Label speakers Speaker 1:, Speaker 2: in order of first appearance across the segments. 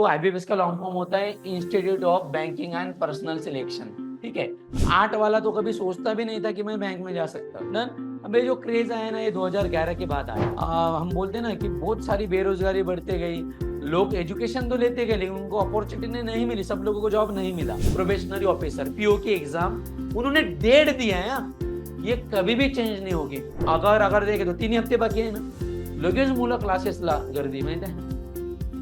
Speaker 1: तो आईबीपीएस का long form होता है institute of banking and personal selection. ठीक है, 8 वाला तो कभी सोचता भी नहीं था कि मैं बैंक में जा सकता हूँ। डन। अब ये जो क्रेज आया ना, ये 2011 के बाद आया। हम बोलते हैं ना कि बहुत सारी बेरोजगारी बढ़ते गई, लोग एजुकेशन तो लेते गए लेकिन उनको अपॉर्चुनिटी नहीं मिली, सब लोगों को जॉब नहीं मिला। प्रोबेशनरी ऑफिसर पीओ की एग्जाम उन्होंने डेट दिया है, ये कभी भी चेंज नहीं होगी। अगर देखे तो 3 हफ्ते बाकी आहे ना, लगेच मुलं क्लासेसला गर्दी माहिती आहे।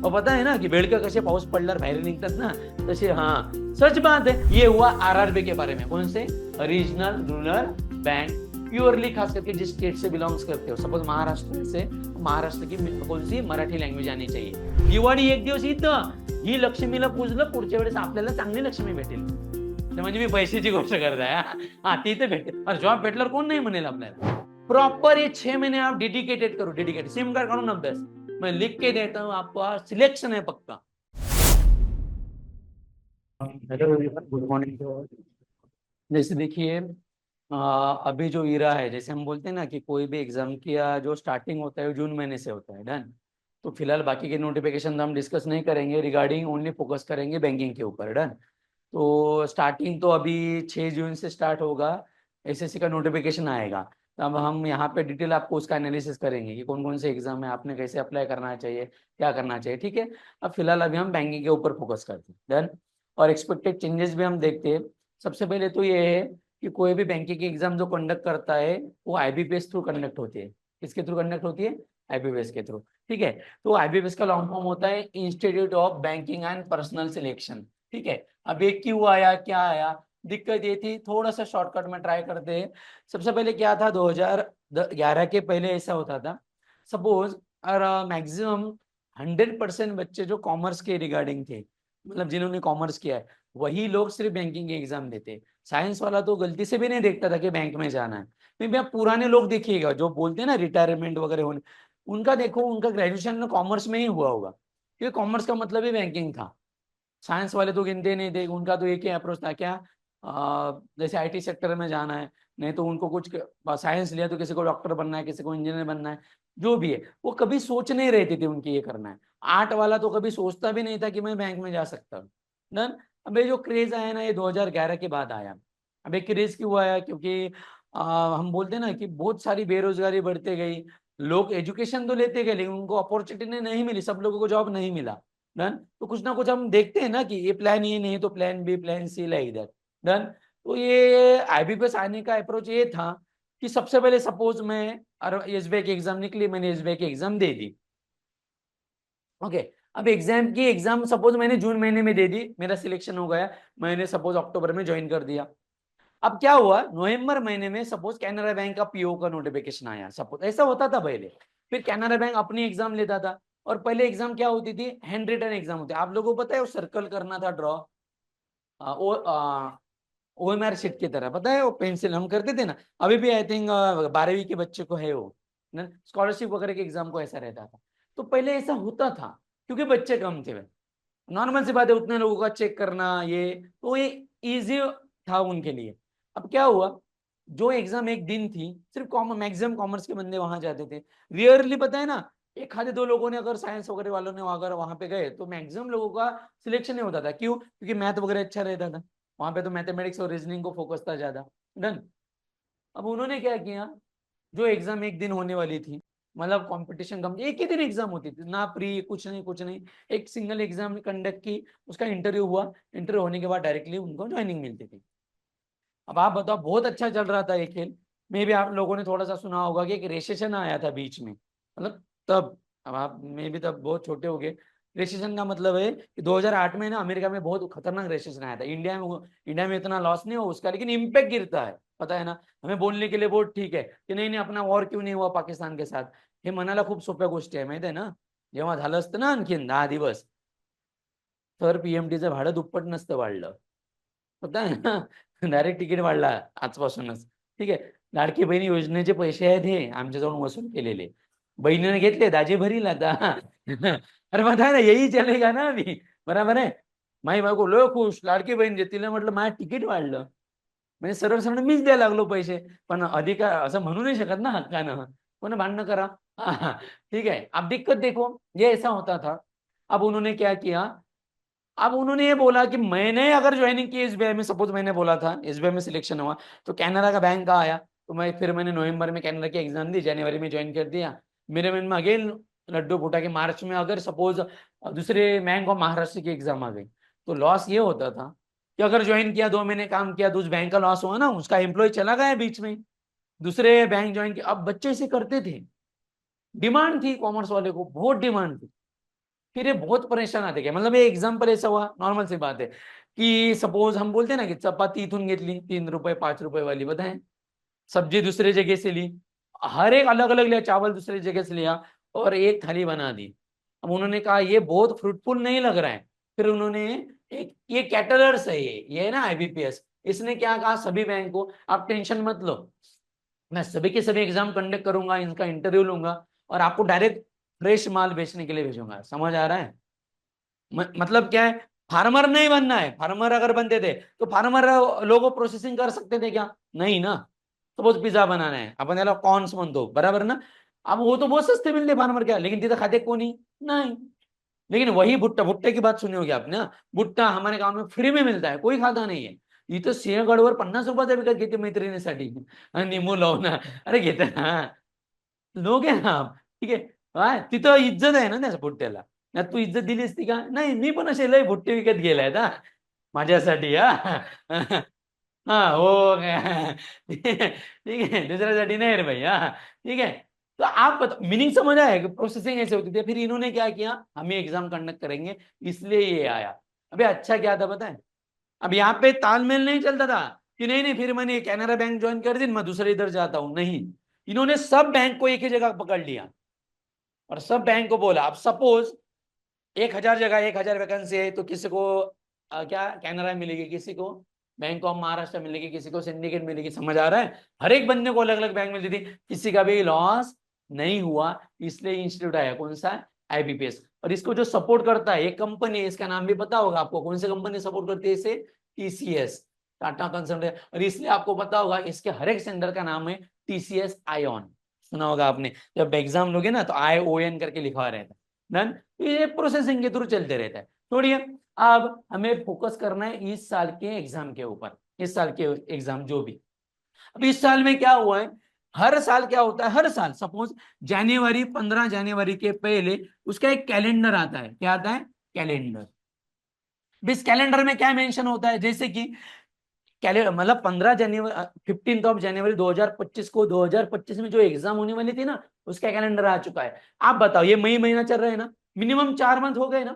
Speaker 1: और पता है ना कि बेडकं कसे पाऊस पडल्यावर बाहेर निघतात ना, तसे। हाँ, सच बात है। ये हुआ आरआरबी के बारे में। कौन से? रीजनल रूरल बैंक, प्योरली खास करके जिस स्टेट से बिलोंग्स करते हो। सपोज महाराष्ट्र से, महाराष्ट्र की कौन सी मराठी लँग्वेज आनी चाहिए। दिवाळी एक दिवस इथं, ही लक्ष्मीला पूजलं, पुढच्या वेळेस आपल्याला चांगली लक्ष्मी भेटेल। म्हणजे मी पैशाची गोष्ट करताय। हा, ती तर भेटेल, जॉब भेटल्यावर कोण नाही म्हणेल आपल्याला। प्रॉपर ये 6 महीने आप डेडिकेटेड करो, डेडिकेटेड सिम कार्ड काढून अभ्यास। मैं लिख के देता हूँ, आपका सिलेक्शन है पक्का। Hello, good morning. जैसे देखिए, अभी जो इरा है, जैसे हम बोलते हैं ना कि कोई भी एग्जाम की जो स्टार्टिंग होता है जून महीने से होता है। डन। तो फिलहाल बाकी के नोटिफिकेशन हम डिस्कस नहीं करेंगे, रिगार्डिंग ओनली फोकस करेंगे बैंकिंग के ऊपर। डन। तो स्टार्टिंग तो अभी 6 जून से स्टार्ट होगा, एसएससी का नोटिफिकेशन आएगा। तो अब हम यहाँ पे डिटेल आपको उसका एनालिसिस करेंगे कि कौन कौन से एग्जाम है, आपने कैसे अप्लाई करना चाहिए, क्या करना चाहिए। ठीक है, अब फिलहाल अभी हम बैंकिंग के ऊपर फोकस करते हैं। डन। और एक्सपेक्टेड चेंजेस भी हम देखते हैं। सबसे पहले तो ये है कि कोई भी बैंकिंग की एग्जाम जो कंडक्ट करता है वो आईबीपीएस थ्रू कंडक्ट होती है। किसके थ्रू कंडक्ट होती है? आईबीपीएस के थ्रू। ठीक है, तो आईबीपीएस का लॉन्ग फॉर्म होता है institute of banking and personal selection. ठीक है, अब ये क्यों आया, क्या आया, दिक्कत ये थी, थोड़ा सा शॉर्टकट में ट्राई करते हैं। सबसे पहले क्या था, 2011 के पहले ऐसा होता था। सपोज मैक्सिमम 100% बच्चे जो कॉमर्स के रिगार्डिंग थे, मतलब जिन्होंने कॉमर्स किया है, वही लोग सिर्फ बैंकिंग के एग्जाम देते। साइंस वाला तो गलती से भी नहीं देखता था कि बैंक में जाना है। फिर आप पुराने लोग देखिएगा जो बोलते हैं ना रिटायरमेंट वगैरह होने, उनका देखो, उनका ग्रेजुएशन कॉमर्स में ही हुआ होगा, क्योंकि कॉमर्स का मतलब ही बैंकिंग था। साइंस वाले तो गिनते नहीं थे, उनका तो एक ही अप्रोच था, क्या जैसे आईटी सेक्टर में जाना है, नहीं तो उनको कुछ साइंस लिया तो किसी को डॉक्टर बनना है, किसी को इंजीनियर बनना है, जो भी है वो कभी सोच नहीं रहती थी उनकी ये करना है। 8 वाला तो कभी सोचता भी नहीं था कि मैं बैंक में जा सकता हूँ। डन। अब ये जो क्रेज आया ना, ये 2011 के बाद आया। अब ये क्रेज क्यों आया? क्योंकि हम बोलते हैं ना कि बहुत सारी बेरोजगारी बढ़ते गई, लोग एजुकेशन तो लेते गए लेकिन उनको अपॉर्चुनिटी नहीं मिली, सब लोगों को जॉब नहीं मिला। डन। तो कुछ ना कुछ हम देखते हैं ना कि ये प्लान ये नहीं तो plan B, plan C, like that. Done. तो ये आईबीपीएस आने का अप्रोच ये था कि सबसे पहले सपोज मैं एसबीआई की एग्जाम निकली, मैंने एसबीआई की एग्जाम दे दी। ओके, अब एग्जाम सपोज मैंने जून महीने में दे दी, मेरा सिलेक्शन हो गया, मैंने सपोज अक्टूबर में ज्वाइन कर दिया। अब क्या हुआ, नवंबर महीने में सपोज कैनरा बैंक का पीओ का नोटिफिकेशन आया, सपोज ऐसा होता था पहले। फिर कैनरा बैंक अपनी एग्जाम लेता था, और पहले एग्जाम क्या होती थी, हैंड रिटन एग्जाम होती है। आप लोगों को पता है वो सर्कल करना था, ड्रॉ ओएमआर शीट की तरह, पता है वो पेंसिल हम करते थे ना। अभी भी आई थिंक 12वीं के बच्चे को है वो, स्कॉलरशिप वगैरह के एग्जाम को ऐसा रहता था। तो पहले ऐसा होता था क्योंकि बच्चे कम थे। नॉर्मल सी बात है, उतने लोगों का चेक करना, ये तो ये इजी था उनके लिए। अब क्या हुआ, जो एग्जाम एक दिन थी, सिर्फ मैक्सिमम कॉमर्स के बंदे वहां जाते थे। रियरली पता है ना, एक आधे दो लोगों ने अगर साइंस वगैरह वालों ने अगर वहां पे गए तो मैक्सिमम लोगों का सिलेक्शन नहीं होता था। क्यों? क्योंकि मैथ वगैरह अच्छा रहता था वहां पे, तो मैथमेटिक्स और रीजनिंग को फोकस था ज्यादा। डन। अब उन्होंने क्या किया, जो एग्जाम एक दिन होने वाली थी, मतलब कंपटीशन कम, एक ही दिन एग्जाम होती थी ना, प्री कुछ नहीं कुछ नहीं, एक सिंगल एग्जाम कंडक्ट की, उसका इंटरव्यू हुआ, इंटरव्यू होने के बाद डायरेक्टली उनको ज्वाइनिंग मिलती थी। अब आप बताओ, बहुत अच्छा चल रहा था ये खेल। मे भी आप लोगों ने थोड़ा सा सुना होगा कि एक रेसेशन आया था बीच में, मतलब तब, अब आप मे भी तब बहुत छोटे हो गए। रेसेशन का मतलब है कि 2008 में ना अमेरिका में बहुत खतरनाक रेसेशन आया था। इंडिया में इतना लॉस नहीं हुआ उसका, लेकिन इम्पैक्ट गिरता है, पता है ना। हमें बोलने के लिए बहुत ठीक है की नाही नाही अपना वॉर क्यों नहीं हुआ पाकिस्तान के साथ, हे म्हणायला खूप सोप्या गोष्टी आहे, माहिती आहे ना. जेव्हा झालं असतं ना आणखीन 10 दिवस, तर पीएमटीचं भाडं दुप्पट नसतं वाढलं, पता आहे ना. डायरेक्ट तिकीट वाढला आजपासूनच. ठीक आहे, लाडकी बहिणी योजनेचे पैसे आहेत हे आमच्याजवळून वसूल केलेले, बहिणीने घेतले, दाजी भरील आता. अरे मग ना यही चलेगा ना अभी, बरोबर आहे. माई बायको लय खुश, लाडकी बहीण जे, तिला म्हटलं माझं तिकीट वाढलं, म्हणजे सरळ सरळ मीच द्यायला लागलो पैसे. पण अधिकार असं म्हणू नाही शकत ना हक्कानं, कोण भांडणं करा. ठीक है, अब दिक्कत देखो, ये ऐसा होता था। अब उन्होंने क्या किया, अब उन्होंने ये बोला कि मैंने अगर ज्वाइनिंग की एसबीआई में, सपोज मैंने बोला था एसबीआई में सिलेक्शन हुआ, तो कैनरा का बैंक का आया, तो मैंने नवंबर में कैनरा की एग्जाम दी, जनवरी में ज्वाइन कर दिया। मेरे मन में अगेन लड्डू फूटा कि मार्च में अगर सपोज दूसरे बैंक ऑफ महाराष्ट्र की एग्जाम आ गई, तो लॉस ये होता था कि अगर ज्वाइन किया, 2 महीने काम किया, तो उस बैंक का लॉस हुआ ना, उसका एम्प्लॉय चला गया बीच में, दूसरे बैंक ज्वाइन किया। अब बच्चे से करते थे, डिमांड थी कॉमर्स वाले को, बहुत डिमांड थी। फिर ये बहुत परेशान आते क्या, मतलब ये एग्जाम्पल ऐसा हुआ, नॉर्मल सी बात है कि सपोज हम बोलते ना की चपाती इथून घेतली 3 रुपये 5 रुपये वाली, बताएं, सब्जी दूसरे जगह से ली, हर एक अलग अलग लिया, चावल दूसरी जगह से लिया और एक थाली बना दी। अब उन्होंने कहा ये बहुत फ्रूटफुल नहीं लग रहा है। फिर उन्होंने एक, ये कैटरर्स है, ये है ना आईबीपीएस, इसने क्या कहा सभी बैंक को, आप टेंशन मत लो, मैं सभी के सभी एग्जाम कंडक्ट करूंगा, इनका इंटरव्यू लूंगा और आपको डायरेक्ट फ्रेश माल बेचने के लिए भेजूंगा। समझ आ रहा है? मतलब क्या है, फार्मर नहीं बनना है। फार्मर अगर बनते थे तो फार्मर लोगो प्रोसेसिंग कर सकते थे क्या? नहीं ना। सपोज पिझ्झा बनाना है, आपण त्याला कॉर्न्स म्हणतो, बराबर ना? अब वो तो बहुत सस्ते मिलते फार्मर, क्या, लेकिन तिथं खाते कोणी नहीं। लेकिन वही भुट्टा, भुट्टे की बात सुनी होगी आपने ना, भुट्टा हमारे गांव में फ्री में मिलता है, कोई खाता नहीं है। इथं सिंहगडवर 50 रुपयाचा विकत घेते मैत्रिणीसाठी, निमू लावून, अरे घेते ना, लोक आहे ना, ठीक आहे, हा तिथं इज्जत आहे ना त्या भुट्ट्याला, ना तू इज्जत दिली असती का? नाही, मी पण असे लय भुट्टे विकत गेलाय हा माझ्यासाठी, हा हा हो काय? ठीक है, दूसऱ्यासाठी नहीं रे भाई, हाँ ठीक है। तो आप मीनिंग समझ आया कि प्रोसेसिंग ऐसे होती थी। फिर इन्होंने क्या किया, हम ये एग्जाम कंडक्ट करेंगे, इसलिए ये आया। अबे अच्छा क्या था पता है, अब यहाँ पे तालमेल नहीं चलता था कि नहीं नहीं फिर मैंने कैनरा बैंक ज्वाइन कर दी, मैं दूसरे इधर जाता हूं, नहीं, इन्होंने सब बैंक को एक ही जगह पकड़ लिया और सब बैंक को बोला, अब सपोज 1,000 जगह 1,000 वैकेंसी है, तो किसी को क्या कैनरा मिलेगी, किसी को बैंक ऑफ महाराष्ट्र मिलेगी, किसी को सिंडिकेट मिलेगी। समझ आ रहा है? हर एक बंदे को अलग अलग बैंक मिलती थी, किसी का भी लॉस नहीं हुआ। इसलिए इंस्टीट्यूट आया, कौन सा? आईबीपीएस। और इसको जो सपोर्ट करता है एक कंपनी है, इसका नाम भी पता होगा आपको, कौन सी कंपनी सपोर्ट करती है इसे? TCS, Tata consultant. और इसलिए आपको पता होगा इसके हर एक सेंटर का नाम है टीसीएस आईओन, सुना होगा आपने, जब एग्जाम लोगे ना तो ION करके लिखा रहता है। डन। ये प्रोसेसिंग के थ्रू चलते रहता है। छोड़िए, अब हमें फोकस करना है इस साल के एग्जाम के ऊपर, इस साल के एग्जाम जो भी। अब इस साल में क्या हुआ है, हर साल क्या होता है, हर साल सपोज जनवरी 15 जनवरी के पहले उसका एक कैलेंडर आता है। क्या आता है? कैलेंडर। इस कैलेंडर में क्या मेंशन होता है, जैसे कि मतलब 15 जनवरी, 15 जनवरी 2025 को, 2025 में जो एग्जाम होने वाली थी ना, उसका कैलेंडर आ चुका है। आप बताओ, ये मई महीना चल रहा है ना, मिनिमम 4 मंथ हो गए ना,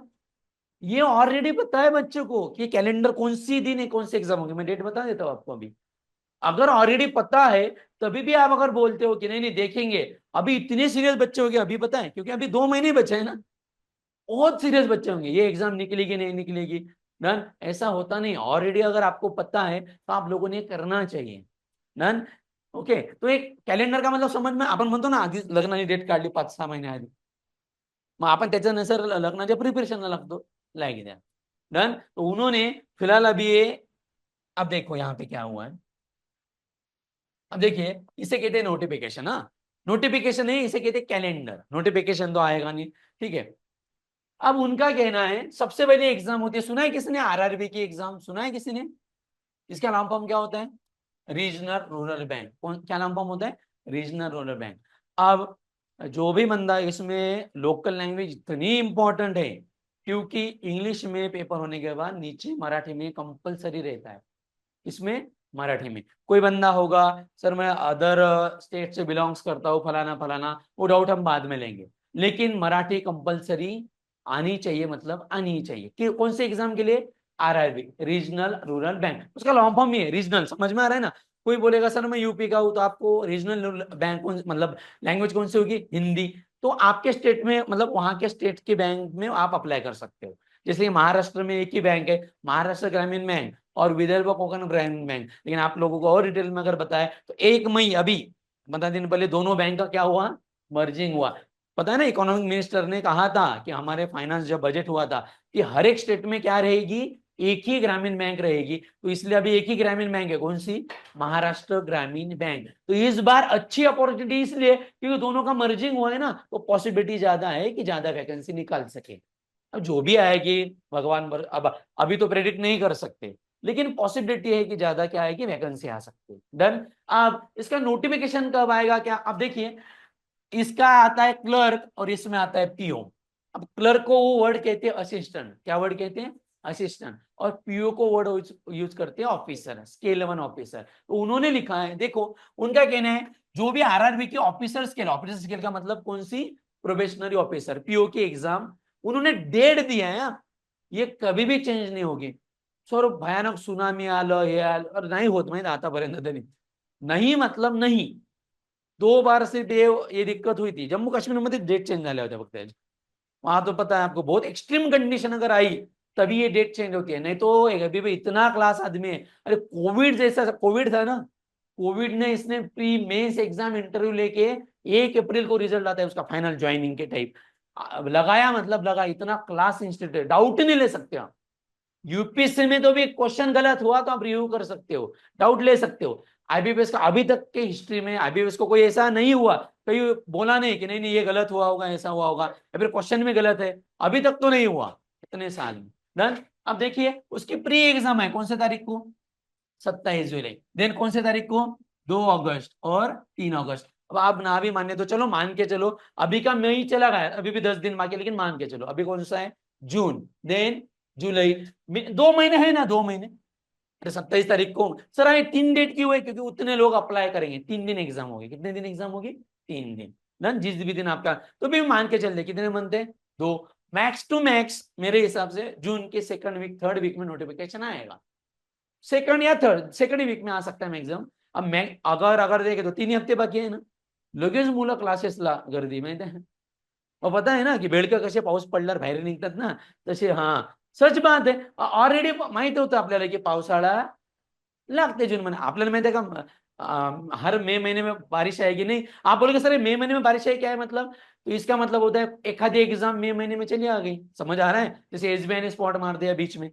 Speaker 1: ये ऑलरेडी पता है बच्चों को कि कैलेंडर कौन सी दिन है, कौन सी एग्जाम होगी। मैं डेट बता देता हूं आपको अभी। अगर ऑलरेडी पता है, तभी भी आप अगर बोलते हो कि नहीं नहीं देखेंगे, अभी इतने सीरियस बच्चे हो गए, अभी पता है, क्योंकि अभी 2 महीने बचे हैं ना, बहुत सीरियस बच्चे होंगे, ये एग्जाम निकलेगी नहीं निकलेगी। डन। ऐसा होता नहीं, ऑलरेडी अगर आपको पता है तो आप लोगों ने करना चाहिए। डन। ओके, तो एक कैलेंडर का मतलब समझ में, आपण म्हणतो ना आधी लग्नाची डेट काढली 5-6 महिने आधी, मग आपण त्याच्यानुसार लग्नाच्या प्रिपरेशनला लागतो, लायक द्या। डन। तो उन्होंने फिलहाल अभी ये, अब देखो यहाँ पे क्या हुआ है, अब देखिए, इसे कहते हैं नोटिफिकेशन। हाँ, नोटिफिकेशन है, इसे कहते हैं कैलेंडर, नोटिफिकेशन तो आएगा नहीं, ठीक है। अब उनका कहना है सबसे पहले एग्जाम होती है, सुना है किसी ने आरआरबी की एग्जाम, सुना है किसी ने? इसका नाम फॉर्म क्या होता है? Regional rural bank. कौन, क्या नाम फॉर्म होता है? Regional rural bank. अब जो भी बंदा, इसमें लोकल लैंग्वेज इतनी इंपॉर्टेंट है, क्योंकि इंग्लिश में पेपर होने के बाद नीचे मराठी में कंपलसरी रहता है। इसमें मराठी में कोई बंदा होगा, सर मैं अदर स्टेट से बिलोंग्स करता हूँ, फलाना फलाना, वो डाउट हम बाद में लेंगे, लेकिन मराठी कंपलसरी आनी चाहिए, मतलब आनी चाहिए कि कौन से एग्जाम के लिए? RRB, regional rural bank. उसका लॉन्ग फॉर्म ही है रीजनल, समझ में आ रहा है ना? कोई बोलेगा सर मैं यूपी का हूं, तो आपको रीजनल बैंक मतलब लैंग्वेज कौन सी होगी? हिंदी। तो आपके स्टेट में, मतलब वहां के स्टेट के बैंक में आप अप्लाई कर सकते हो। जैसे महाराष्ट्र में एक ही बैंक है, महाराष्ट्र ग्रामीण बैंक, और विदर्भ कोकण ग्रामीण बैंक। लेकिन आप लोगों को और डिटेल में अगर बताए तो 1 मई अभी 15 दिन पहले दोनों बैंक का क्या हुआ? मर्जिंग हुआ। पता है ना, इकोनॉमिक मिनिस्टर ने कहा था कि हमारे फाइनेंस जब बजट हुआ था कि हर एक स्टेट में क्या रहेगी? एक ही ग्रामीण बैंक रहेगी। तो इसलिए अभी एक ही ग्रामीण बैंक है, कौन सी? महाराष्ट्र ग्रामीण बैंक। तो इस बार अच्छी अपॉर्चुनिटी इसलिए क्योंकि दोनों का मर्जिंग हुआ है ना, तो पॉसिबिलिटी ज्यादा है कि ज्यादा वैकेंसी निकाल सके। अब जो भी आएगी भगवान अब अभी तो प्रेडिक्ट नहीं कर सकते, लेकिन पॉसिबिलिटी है कि ज्यादा क्या है कि वैकेंसी आ सकती है। डन। अब इसका नोटिफिकेशन कब आएगा क्या, अब देखिए इसका आता है क्लर्क और इसमें आता है पीओ। अब क्लर्क को वो वर्ड कहते हैं असिस्टेंट, क्या वर्ड कहते हैं, असिस्टेंट, और पीओ को वर्ड यूज करते हैं ऑफिसर, स्केल 1 ऑफिसर। तो उन्होंने लिखा है, देखो उनका कहना है जो भी आरआरबी के ऑफिसर स्केल का मतलब कौन सी, प्रोबेशनरी ऑफिसर, पीओ की एग्जाम उन्होंने डेट दिया है, ये कभी भी चेंज नहीं होगी। सर भयानक सुनामी आलं हे आलं और नाही होत माहिती आतापर्यंत तरी, नहीं मतलब नहीं, 2 बार से ये दिक्कत हुई थी जम्मू काश्मीर में, डेट चेंज झाल्या होत्या फक्त, वहां तो पता है आपको बहुत एक्सट्रीम कंडीशन अगर आई तभी ये डेट चेंज होती है, नहीं तो अभी भी इतना क्लास आदमी है। अरे कोविड जैसा कोविड था ना, कोविड ने इसने प्री मेंस एग्जाम इंटरव्यू लेके 1 अप्रैल को रिजल्ट आता है उसका फाइनल ज्वाइनिंग के टाइप, लगाया मतलब लगा, इतना क्लास इंस्टीट्यूट, डाउट नहीं ले सकते आप। यूपीएससी में तो भी क्वेश्चन गलत हुआ तो आप रिव्यू कर सकते हो, डाउट ले सकते हो। आईबीपीएस का अभी तक के हिस्ट्री में आईबीपीएस को कोई ऐसा नहीं हुआ, कहीं बोला नहीं कि नहीं नहीं ये गलत हुआ होगा, ऐसा हुआ होगा, या फिर क्वेश्चन में गलत है, अभी तक तो नहीं हुआ इतने साल में। डन। अब देखिए उसकी प्री एग्जाम है कौन से तारीख को, 27 जुलाई। देन कौन से तारीख को, 2 अगस्त और 3 अगस्त। अब आप ना भी माने तो चलो मान के चलो, अभी का मई चला गया, अभी भी 10 दिन बाकी, लेकिन मान के चलो अभी कौन सा है, जून, देन जुलाई, 2 महीने है ना, 2 महीने। अरे 27 तारीख को सर आए 3 डेट क्यों है, क्योंकि उतने लोग अप्लाई करेंगे, 3 दिन एग्जाम होगी, कितने दिन एग्जाम होगी, 3 दिन। डन। जिस भी दिन आपका, तो भी मान के चलते कितने मंथ है, 2, मैक्स टू मैक्स मेरे हिसाब से जून के सेकंड वीक थर्ड वीक में नोटिफिकेशन आएगा, सेकंड या थर्ड सेकंड वीक में आ सकता है मैक्सिमम। अब मैं अगर अगर देखे तो 3 हफ्ते बाकी आहे ना, लगेच मुलं क्लासेसला गर्दी माहिती आहे, मग पता आहे ना की बेडकं कसे पाऊस पडल्यावर बाहेर निघतात ना, तसे हा सच बात आहे, ऑलरेडी माहित होतं आपल्याला की पावसाळा लगते जून महीने, आपल्याला माहिती आहे का हर मई महीने में बारिश आएगी, नहीं आप बोलोगे सर मई महीने में बारिश है क्या है मतलब, तो इसका मतलब होता है एक आधी एग्जाम मई महीने में चली आ गई, समझ आ रहा है, जैसे एसबीआई ने स्पॉट मार दिया बीच में,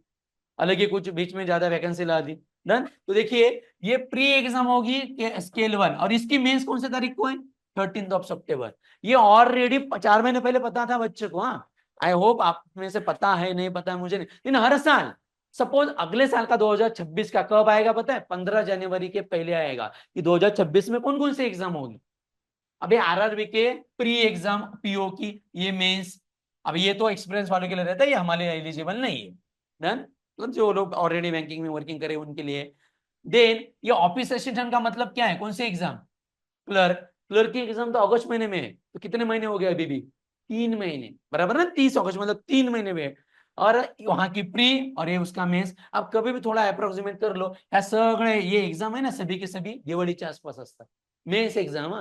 Speaker 1: अलग ही कुछ बीच में ज्यादा वैकेंसी ला दी। डन। तो देखिए ये प्री एग्जाम होगी स्केल 1 और इसकी मेंस कौन से तारीख को है, 13 सितंबर। ये ऑलरेडी 4 महीने पहले पता था बच्चे को, हाँ आई होप आप में से पता है, नहीं पता है मुझे नहीं, लेकिन हर साल सपोज अगले साल का 2026 का कब आएगा पता है, 15 जनवरी के पहले आएगा कि 2026 में कौन कौन सी एग्जाम होगी। अभी आरआरबी के प्री एग्जाम पीओ की ये मेंस, अब ये तो एक्सपीरियंस वालों के लिए रहता है, ये हमारे एलिजिबल नहीं है। डन। तो जो लोग ऑलरेडी बैंकिंग में वर्किंग करे उनके लिए। देन ये ऑफिस असिस्टेंट का मतलब क्या है, कौन सी एग्जाम, क्लर्क, क्लर्क की एग्जाम तो अगस्त महीने में है, तो कितने महीने हो गए अभी भी, 3 महीने बराबर ना, 30 अगस्त मतलब 3 महीने में। और वहां की प्री और ये उसका मेंस, अब कभी भी थोड़ा अप्रोक्सीमेट कर लो, या सगळे ये एग्जाम है ना सभी के सभी दिवाळीच्या आसपास असतात मेंस एग्जाम।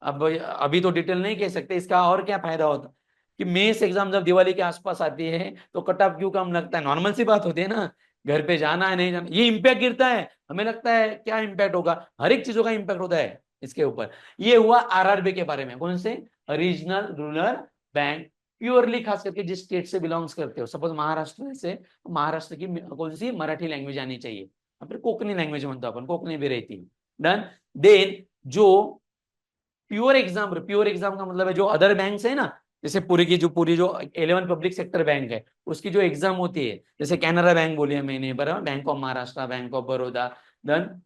Speaker 1: अब अभी तो डिटेल नहीं कह सकते, इसका और क्या फायदा होता कि मेंस एग्जाम जब दिवाली के आसपास आती है तो कट ऑफ क्यों कम लगता है, नॉर्मल सी बात होती है ना, घर पे जाना है नहीं जाना, ये इम्पैक्ट गिरता है, हमें लगता है क्या इम्पैक्ट होगा, हर एक चीजों का इम्पैक्ट होता है इसके ऊपर। ये हुआ आरआरबी के बारे में, कौन से, रीजनल रूरल बैंक, प्योरली खास करके जिस स्टेट से बिलोंग्स करते हो, सपोज महाराष्ट्र से, महाराष्ट्र की कौन सी मराठी लैंग्वेज आनी चाहिए, फिर कोकणी लैंग्वेज म्हणतो आपण, कोकणी भी रहती है। डन। देन जो प्योर एग्जाम का मतलब है जो अदर बैंक है ना, जैसे पूरी जो 11 पब्लिक सेक्टर बैंक है उसकी जो एग्जाम होती है, जैसे कैनरा बैंक बोलिए मैंने बराबर, bank of Maharashtra, bank of Baroda, done,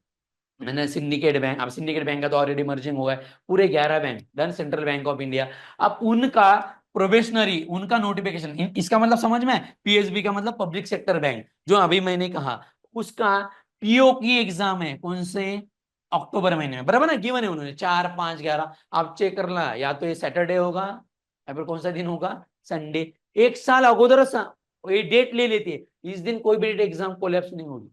Speaker 1: मैंने सिंडिकेट बैंक, अब सिंडिकेट बैंक का तो ऑलरेडी मर्जिंग हुआ है, पूरे 11 bank, done, central bank of India. अब उनका प्रोबेशनरी उनका नोटिफिकेशन, इसका मतलब समझ में, पीएसबी का मतलब पब्लिक सेक्टर बैंक, जो अभी मैंने कहा उसका पीओ की एग्जाम है कौन से, अक्टूबर महीने में, बराबर ना, गिवन है उन्होंने 4, 5, 11, आप चेक कर ला, या तो ये सैटरडे होगा या फिर कौन सा दिन होगा, संडे, एक साल अगोदरच ये डेट ले लेती है, इस दिन कोई भी एग्जाम कोलैप्स नहीं होगी,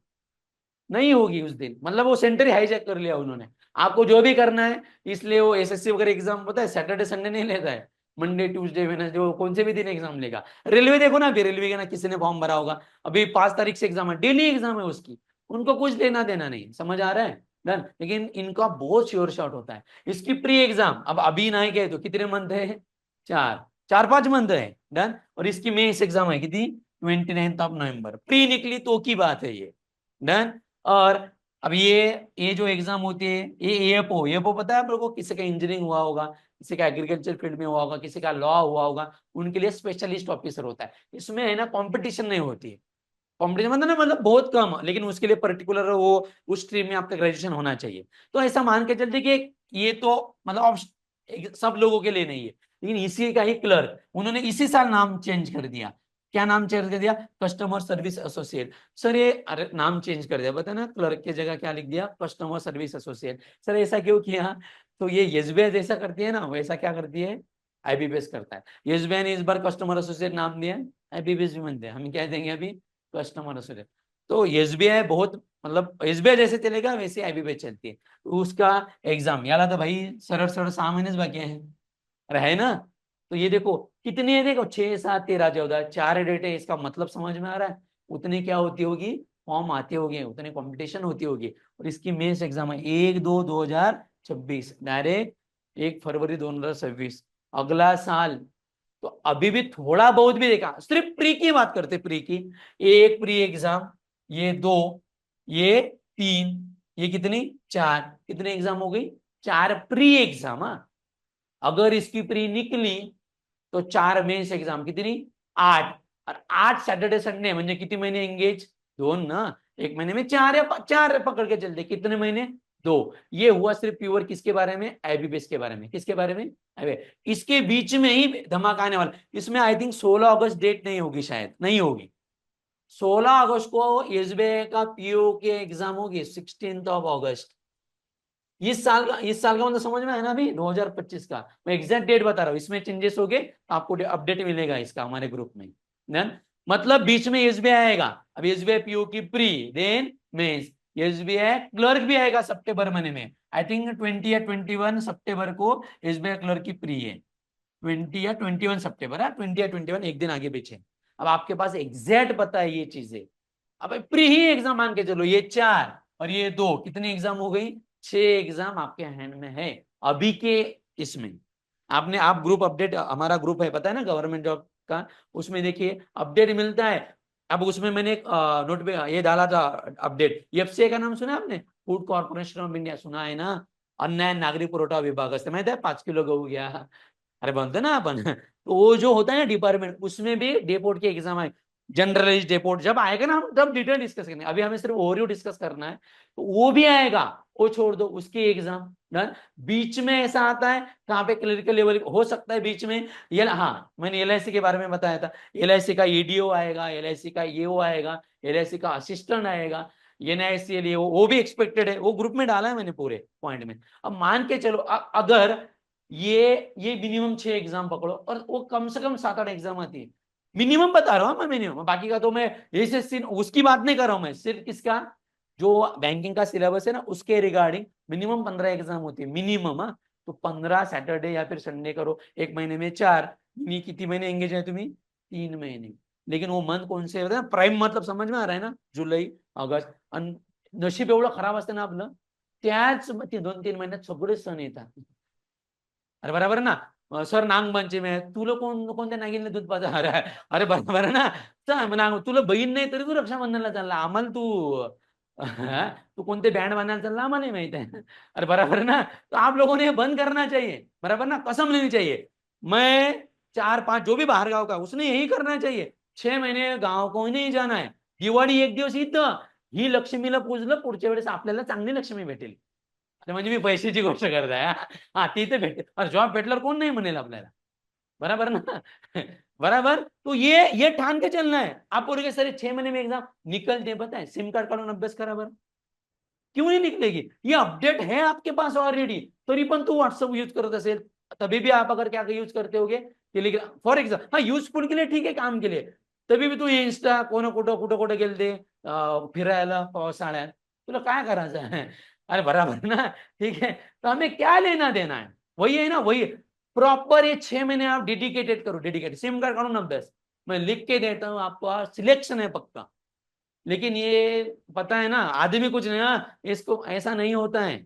Speaker 1: नहीं होगी उस दिन, मतलब वो सेंटर ही हाईजैक कर लिया उन्होंने, आपको जो भी करना है, इसलिए वो एसएससी वगैरह एग्जाम पता है सैटरडे संडे नहीं लेता है, मंडे ट्यूसडे वेडनेसडे वो कौन से भी दिन एग्जाम लेगा। रेलवे देखो ना, अभी रेलवे का ना किसी ने फॉर्म भरा होगा, अभी 5 तारीख से एग्जाम है, डेली एग्जाम है उसकी, उनको कुछ लेना देना नहीं, समझ आ रहा है। डन। लेकिन इनका बहुत श्योर शॉट होता है, इसकी प्री एग्जाम अब अभी ना गए तो कितने मंथ है, 4, 4, 5 मंथ है। डन। और इसकी मेंस एग्जाम है कितनी, 29 नवंबर, प्री निकली तो की बात है ये। डन। और अब ये जो एग्जाम होती है ये एएफओ, एएफओ पता है आप लोगों को, किसी का इंजीनियरिंग हुआ होगा, किसी का एग्रीकल्चर फील्ड में हुआ होगा, किसी का लॉ हुआ होगा, उनके लिए स्पेशलिस्ट ऑफिसर होता है। इसमें है ना कंपटीशन नहीं होती है, कंपटीशन मतलब बहुत कम, लेकिन उसके लिए पर्टिकुलर वो उस स्ट्रीम में आपका ग्रेजुएशन होना चाहिए। तो ऐसा मान के चलते कि ये तो मतलब सब लोगों के लिए नहीं है, लेकिन इसी का ही क्लर्क उन्होंने इसी साल नाम चेंज कर दिया। क्या नाम चेंज कर दिया? Customer service associate. सर ये अरे नाम चेंज कर दिया, बता ना, क्लर्क की जगह क्या लिख दिया? Customer service associate. सर ऐसा क्यों किया? तो ये एसबीआई जैसा करती है ना, वैसा क्या करती है? आईबीपीएस करता है। एसबीआई ने इस बार कस्टमर एसोसिएट नाम दिया, आईबीपीएस भी बनते हैं, हम क्या देंगे अभी? Customer associate. तो एसबीआई बहुत मतलब एसबीआई जैसे चलेगा वैसे आईबीपीएस चलती है। तो उसका एग्जाम याला तो भाई सरळ सरळ 6 महीनेच बाकी है, अरे है ना? तो ये देखो कितनी है, देखो 6 7 13 14 4 डेट है, इसका मतलब समझ में आ रहा है? उतनी क्या होती होगी? फॉर्म आते होंगे, उतनी कंपटीशन होती होगी। और इसकी मेंस एग्जाम है 1/2/2026, डायरेक्ट 1 फरवरी 2026, अगला साल। तो अभी भी थोड़ा बहुत भी देखा, सिर्फ प्री की बात करते, प्री की एक प्री एग्जाम, ये 2, ये 3, ये कितनी 4, कितने एग्जाम हो गई? 4 प्री एग्जाम। अगर इसकी प्री निकली तो 4 मेंस एग्जाम, कितनी? 8, और 8 सैटरडे संडे म्हणजे किती महीने एंगेज? 2 ना, एक महीने में 4 या 4 पकड़ के चलते, कितने महीने? 2। ये हुआ सिर्फ प्योर किसके बारे में? आईबीपीएस के बारे में। किसके बारे में? इसके बीच में ही धमाका आने वाला। इसमें आई थिंक 16 अगस्त डेट नहीं होगी, शायद नहीं होगी। 16 अगस्त को एसबीआई का पीओ के एग्जाम होगी, 16 अगस्त। इस साल का मतलब समझ में है ना? अभी 2025 का मैं एग्जैक्ट डेट बता रहा हूँ, इसमें चेंजेस हो गए आपको अपडेट मिलेगा इसका हमारे ग्रुप में। देन मतलब बीच में एसबीआई आएगा, अब एसबीआई पीओ की pre, then mains, SBI clerk भी आएगा सितंबर महीने में, आई थिंक 20 या 21 सितंबर को एसबीआई क्लर्क की प्री है। 20 या 21 सितंबर है, 20 या 21, एक दिन आगे पीछे। अब आपके पास एग्जैक्ट पता है ये चीजें। अब प्री ही एग्जाम मान के चलो, ये 4 और ये 2, कितनी एग्जाम हो गई? 6 एग्जाम आपके हैंड में है अभी के। इसमें आप ग्रुप अपडेट, हमारा ग्रुप है पता है ना गवर्नमेंट जॉब का, उसमें देखिए अपडेट मिलता है। अब उसमें मैंने एक नोट पे ये डाला था अपडेट, एफसीआई का नाम सुना आपने? फूड कॉर्पोरेशन ऑफ इंडिया, सुना है ना? अन्न एंड नागरी पुरवठा विभाग असते माहिती आहे, 5 किलो गहू गया, अरे बनते ना अपन तो वो जो होता है ना डिपार्टमेंट, उसमें भी डेपोर्ट की एग्जाम है। जनरलिस्ट डेपोर्ट जब आएगा ना, हम तब डिटेल डिस्कस करेंगे, अभी हमें सिर्फ ओवरव्यू डिस्कस करना है। तो वो भी आएगा, वो छोड़ दो, उसकी एग्जाम डन। बीच में ऐसा आता है कहाँ पे क्लरिकल लेवल हो सकता है बीच में, ये हाँ मैंने एलआईसी के बारे में बताया था, एलआईसी का ईडीओ आएगा, एलआईसी का ईओ आएगा, एलआईसी का असिस्टेंट आएगा, एनआईसी वो भी एक्सपेक्टेड है, वो ग्रुप में डाला है मैंने पूरे पॉइंट में। अब मान के चलो अगर ये मिनिमम 6 एग्जाम पकड़ो, और वो कम से कम 7 8 एग्जाम आती है, मिनिमम बता रहा हूं मैं, मिनिमम, बाकी का तो मैं एसएससी उसकी बात नहीं कर रहा हूं मैं, सिर्फ किसका, जो बैंकिंग का सिलेबस है ना उसके रिगार्डिंग मिनिमम 15 एग्जाम होती है, मिनिमम। हाँ, तो 15 सैटरडे या फिर संडे करो, एक महीने में 4, कितनी महीने एंगेज है तुम्हें? 3 महीने। लेकिन वो मंथ कौन से होते प्राइम, मतलब समझ में आ रहा है ना? जुलै ऑगस्ट, नशीब एवढं खराब असतं ना आपलं, त्याच 2-3 महिन्यात सगळे सण येतात, अरे बरोबर आहे ना? सर नागपंचमी आहे, तुला कोणत्या नागिनला दूध पाजा, अरे अरे बरोबर आहे ना? तुला बहीण नाही तरी तू रक्षाबंधनला चालला, आम्हाला तू कोणते बँड बांधायला चालला आम्हाला माहित है, अरे बराबर है ना? तो आप लोगों ने बंद करना चाहिए, बराबर ना? कसम लेनी चाहिए, मैं 4-5 जो भी बाहर गाव का उसने यही करना चाहिए, 6 महीने गाव को नहीं जाना है, दिवाळी एक दिवस इथं, ही लक्ष्मीला पूजलं, पुढच्या वेळेस आपल्याला चांगली लक्ष्मी भेटेल। अरे म्हणजे मी पैशाची गोष्ट करताय, हा ती तर भेटेल, और जॉब भेटल्यावर कोण नाही म्हणेल आपल्याला, बराबर ना? बराबर, तो ये ठान के चलना है। आप बोलोगे सर 6 महीने में एग्जाम निकलते, पता है सिम कार्ड काढून अभ्यास करा बरं, क्यों नहीं निकलेगी? ये अपडेट है आपके पास ऑलरेडी, तरी पण तू व्हाट्सअप यूज करत असेल, तभी भी आप अगर क्या यूज करते होगे टेलीग्राम फॉर एग्जाम, हाँ यूजफुल के लिए ठीक है, काम के लिए, तभी भी तू इंस्टा कोण कुठं कुठं कुठं गेलते फिरायला पावसाळ्यात, तुला काय करायचं है? अरे बराबर ना? ठीक है, तो हमें क्या लेना देना है? वही है ना, वही प्रॉपर ये 6 महीने आप डेडिकेटेड करो, डेडिकेटेड सिम कार्ड काढून अभ्यास, मैं लिख के देता हूँ आपका, सिलेक्शन है पक्का। लेकिन ये पता है ना, आदमी कुछ नहीं, हाँ इसको ऐसा नहीं होता है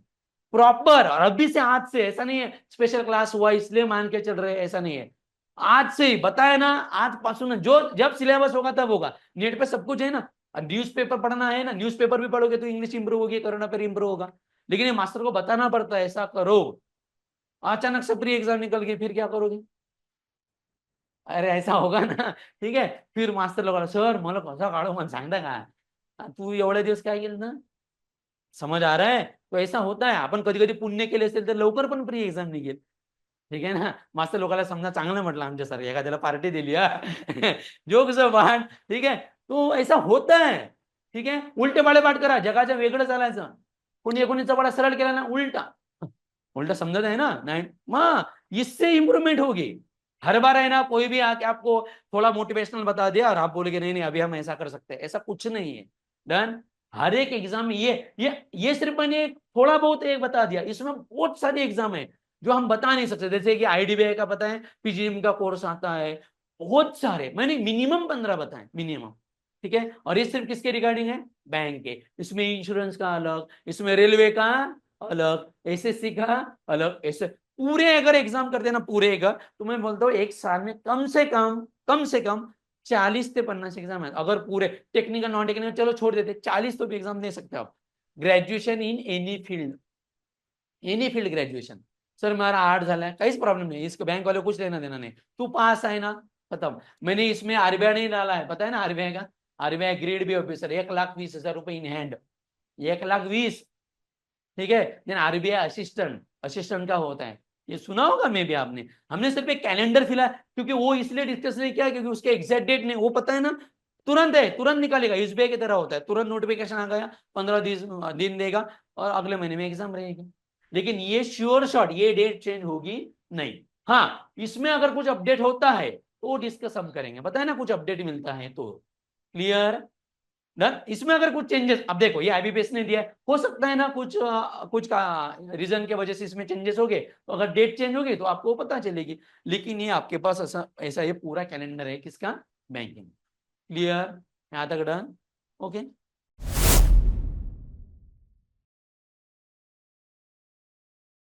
Speaker 1: प्रॉपर, और अभी से आज से ऐसा नहीं है स्पेशल क्लास हुआ इसलिए मान के चल रहे, ऐसा नहीं है, आज से ही बताया ना, आज पासून जो जब सिलेबस होगा तब होगा, नेट पे सब कुछ है ना, न्यूज़पेपर पढ़ना है ना, न्यूज़पेपर भी पढ़ोगे तो इंग्लिश इंप्रूव होगी, करंट अफेयर इंप्रूव होगा, लेकिन ये मास्टर को बताना पड़ता है ऐसा करो, अचानक से प्री एग्जाम निकल गई, फिर क्या करोगे? अरे ऐसा होगा ना, ठीक है, फिर मास्तर लोक सर मला कसा काढू मला सांगता का, तू एवढे दिवस काय केलं ना, समझ आ रहा है? तो ऐसा होता है, आपण कधी कधी पुण्य केले असेल तर लवकर पण प्री एक्झाम निघेल, ठीक आहे ना. मास्तर लोकांना समजा चांगलं म्हटलं आमच्यासारखं, एखाद्याला पार्टी दिली हा जोक्स पाठ, ठीक आहे, तो ऐसा होता है, ठीक आहे. उलटे पाडे पाठ करा, जगाच्या वेगळं चालायचं, कोणी कोणीचा पाडा सरळ केला ना उलटा, उल्टा समझते है ना, नहीं माँ, इससे इंप्रूवमेंट होगी. हर बार है ना कोई भी आके आपको थोड़ा मोटिवेशनल बता दिया और आप बोलेगे नहीं नहीं अभी हम ऐसा कर सकते हैं, ऐसा कुछ नहीं है. डन. हर एक एग्जाम में ये सिर्फ मैंने थोड़ा बहुत एक बता दिया, इसमें बहुत सारे एग्जाम है जो हम बता नहीं सकते, जैसे कि आईडीबीआई का पता है, पीजीएम का कोर्स आता है, बहुत सारे, मैंने मिनिमम 15 बताए मिनिमम, ठीक है. और ये सिर्फ किसके रिगार्डिंग है? बैंक के. इसमें इंश्योरेंस का अलग, इसमें रेलवे का अलग, एसएससी का अलग, ऐसे पूरे अगर एग्जाम करते ना पूरे का, तो मैं बोलता हूँ एक साल में कम से कम 40 से 50 एग्जाम है. अगर पूरे टेक्निकल नॉन टेक्निकल चलो छोड़ देते, 40 तो भी एग्जाम दे सकते हो आप. Graduation in any field graduation. Sir मेरा आर्ट झाला है, काहीच प्रॉब्लम नहीं, इसको बैंक वाले कुछ लेना देना नहीं, तू पास है ना, खत्म. मैंने इसमें आरबीआई नहीं डाला है, पता है ना आरबीआई का, आरबीआई ग्रेड बी ऑफिसर 1,20,000 रुपए इन हैंड, 1,20,000, ठीक है. देन आरबीआई असिस्टेंट का होता है, ये सुना होगा मे भी आपने. हमने सिर्फ एक कैलेंडर फिला, क्योंकि वो इसलिए डिस्कस नहीं किया क्योंकि उसके एग्जैक्ट डेट नहीं वो पता है ना, तुरंत है, तुरंत निकालेगा, एसबीआई की तरह होता है, तुरंत नोटिफिकेशन आ गया, 15 दिन देगा और अगले महीने में एग्जाम रहेगी. लेकिन ये श्योर शॉट ये डेट चेंज होगी नहीं. हाँ, इसमें अगर कुछ अपडेट होता है तो डिस्कस हम करेंगे, पता है ना, कुछ अपडेट मिलता है तो. क्लियर? डन. इसमें अगर कुछ चेंजेस, अब देखो ये आईबीपीएस ने दिया है, हो सकता है ना कुछ का रीजन के वजह से इसमें चेंजेस हो गए, तो अगर डेट चेंज होगी तो आपको पता चलेगी. लेकिन ये आपके पास ऐसा ऐसा ये पूरा कैलेंडर है किसका? बैंकिंग. क्लियर? यहां तक डन? ओके.